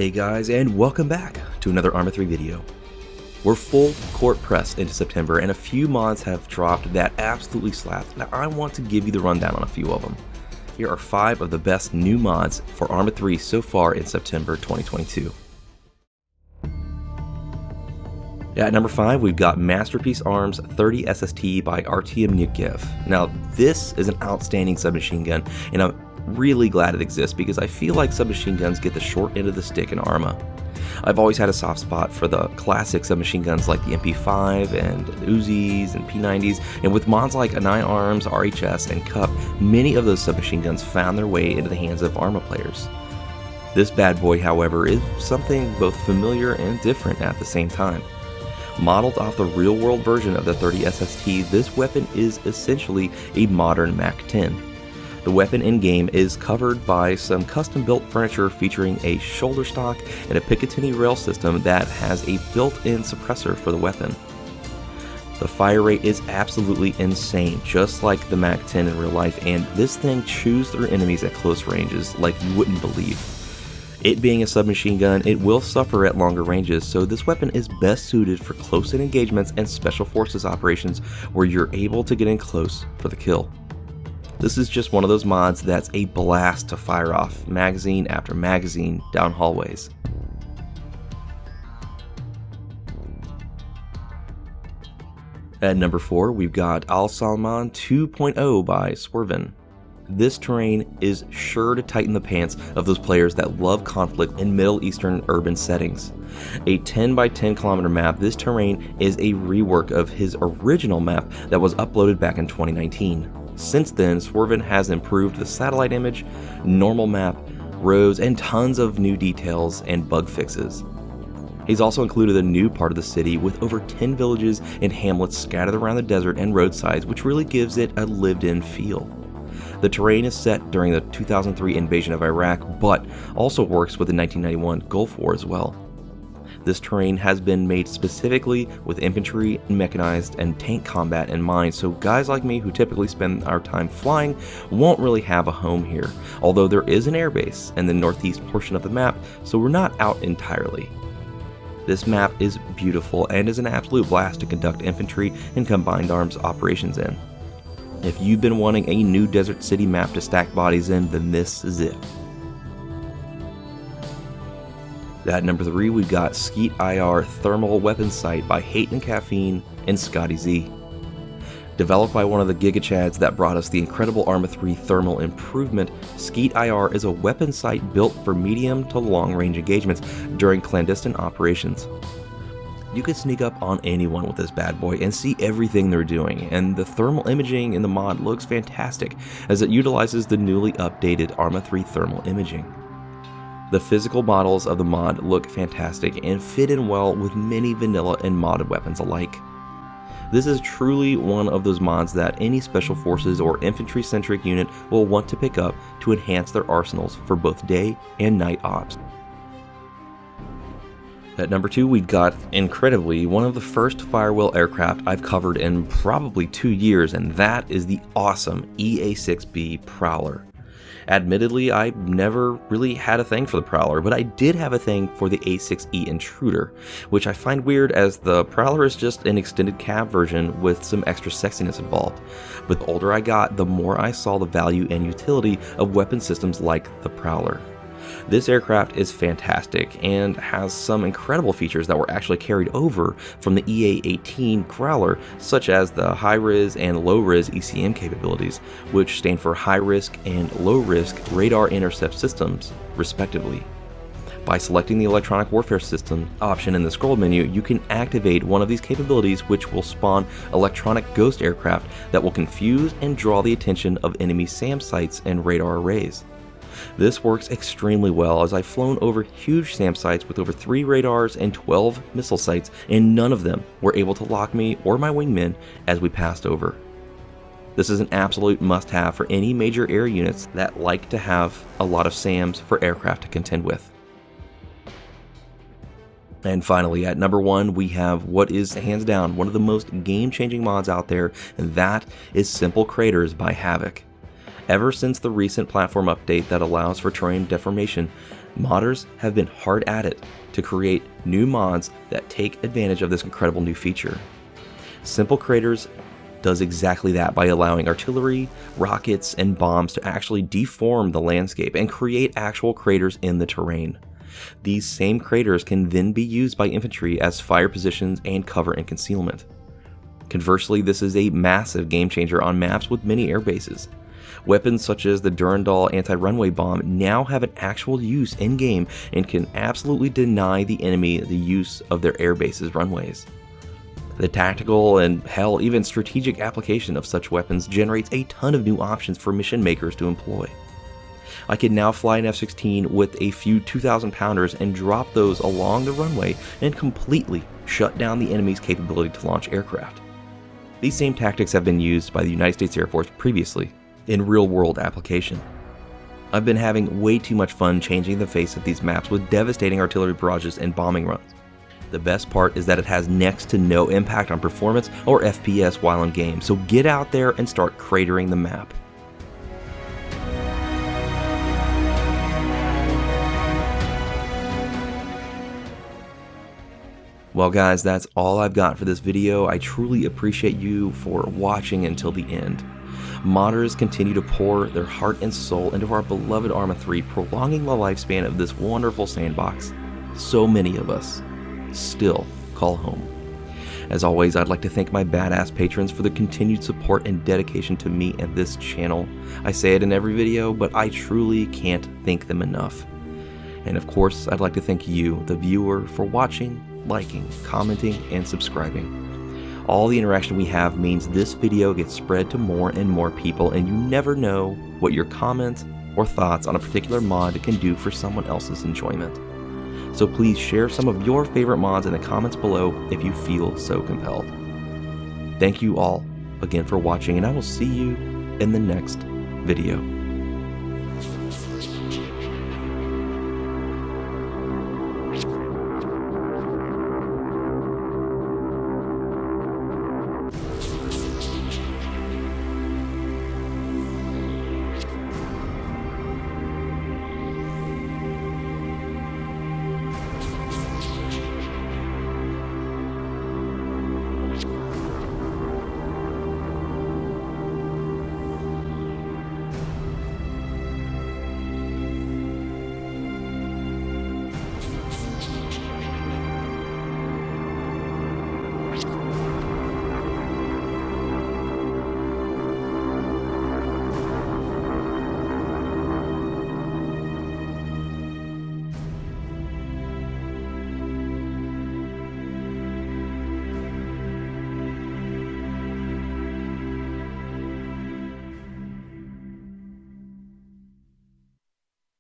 Hey guys, and welcome back to another Arma 3 video. We're full court press into September, and a few mods have dropped that absolutely slapped. Now I want to give you the rundown on a few of them. Here are 5 of the best new mods for Arma 3 so far in September 2022. At number 5, we've got Masterpiece Arms 30 SST by Artyom Nikev. Now this is an outstanding submachine gun, and I'm really glad it exists because I feel like submachine guns get the short end of the stick in Arma. I've always had a soft spot for the classic submachine guns like the MP5 and the Uzis and P90s, and with mods like A9 Arms, RHS, and Cup, many of those submachine guns found their way into the hands of Arma players. This bad boy, however, is something both familiar and different at the same time. Modeled off the real-world version of the 30 SST, this weapon is essentially a modern MAC-10. The weapon in-game is covered by some custom-built furniture featuring a shoulder stock and a Picatinny rail system that has a built-in suppressor for the weapon. The fire rate is absolutely insane, just like the MAC-10 in real life, and this thing chews through enemies at close ranges like you wouldn't believe. It being a submachine gun, it will suffer at longer ranges, so this weapon is best suited for close-in engagements and special forces operations where you're able to get in close for the kill. This is just one of those mods that's a blast to fire off, magazine after magazine, down hallways. At number 4, we've got Al Salman 2.0 by Swerven. This terrain is sure to tighten the pants of those players that love conflict in Middle Eastern urban settings. A 10 by 10 kilometer map, this terrain is a rework of his original map that was uploaded back in 2019. Since then, Swerven has improved the satellite image, normal map, roads, and tons of new details and bug fixes. He's also included a new part of the city with over 10 villages and hamlets scattered around the desert and roadsides, which really gives it a lived-in feel. The terrain is set during the 2003 invasion of Iraq, but also works with the 1991 Gulf War as well. This terrain has been made specifically with infantry, mechanized, and tank combat in mind, so guys like me who typically spend our time flying won't really have a home here, although there is an airbase in the northeast portion of the map, so we're not out entirely. This map is beautiful and is an absolute blast to conduct infantry and combined arms operations in. If you've been wanting a new desert city map to stack bodies in, then this is it. At number 3, we've got SkeetIR Thermal Weapons Sight by Hate and Caffeine and Scotty Z. Developed by one of the gigachads that brought us the incredible Arma 3 thermal improvement, SkeetIR is a weapon sight built for medium to long range engagements during clandestine operations. You can sneak up on anyone with this bad boy and see everything they're doing, and the thermal imaging in the mod looks fantastic as it utilizes the newly updated Arma 3 thermal imaging. The physical models of the mod look fantastic and fit in well with many vanilla and modded weapons alike. This is truly one of those mods that any special forces or infantry-centric unit will want to pick up to enhance their arsenals for both day and night ops. At number 2, we've got, incredibly, one of the first Firewheel aircraft I've covered in probably 2 years, and that is the awesome EA6B Prowler. Admittedly, I never really had a thing for the Prowler, but I did have a thing for the A6E Intruder, which I find weird as the Prowler is just an extended cab version with some extra sexiness involved. But the older I got, the more I saw the value and utility of weapon systems like the Prowler. This aircraft is fantastic and has some incredible features that were actually carried over from the EA-18 Growler, such as the high-res and low-res ECM capabilities, which stand for high-risk and low-risk radar intercept systems, respectively. By selecting the electronic warfare system option in the scroll menu, you can activate one of these capabilities, which will spawn electronic ghost aircraft that will confuse and draw the attention of enemy SAM sites and radar arrays. This works extremely well as I've flown over huge SAM sites with over 3 radars and 12 missile sites, and none of them were able to lock me or my wingmen as we passed over. This is an absolute must-have for any major air units that like to have a lot of SAMs for aircraft to contend with. And finally, at number 1, we have what is hands down one of the most game-changing mods out there, and that is Simple Craters by Havoc. Ever since the recent platform update that allows for terrain deformation, Modders have been hard at it to create new mods that take advantage of this incredible new feature. Simple Creators does exactly that by allowing artillery, rockets, and bombs to actually deform the landscape and create actual craters in the terrain. These same craters can then be used by infantry as fire positions and cover and concealment. Conversely, this is a massive game changer on maps with many air bases. Weapons such as the Durandal anti-runway bomb now have an actual use in-game and can absolutely deny the enemy the use of their air base's runways. The tactical and hell, even strategic application of such weapons generates a ton of new options for mission makers to employ. I can now fly an F-16 with a few 2,000 pounders and drop those along the runway and completely shut down the enemy's capability to launch aircraft. These same tactics have been used by the United States Air Force previously in real-world application. I've been having way too much fun changing the face of these maps with devastating artillery barrages and bombing runs. The best part is that it has next to no impact on performance or FPS while in game, so get out there and start cratering the map. Well guys, that's all I've got for this video. I truly appreciate you for watching until the end. Modders continue to pour their heart and soul into our beloved Arma 3, prolonging the lifespan of this wonderful sandbox so many of us still call home. As always, I'd like to thank my badass patrons for the continued support and dedication to me and this channel. I say it in every video, but I truly can't thank them enough. And of course, I'd like to thank you, the viewer, for watching, liking, commenting, and subscribing. All the interaction we have means this video gets spread to more and more people, and you never know what your comments or thoughts on a particular mod can do for someone else's enjoyment. So please share some of your favorite mods in the comments below if you feel so compelled. Thank you all again for watching, and I will see you in the next video.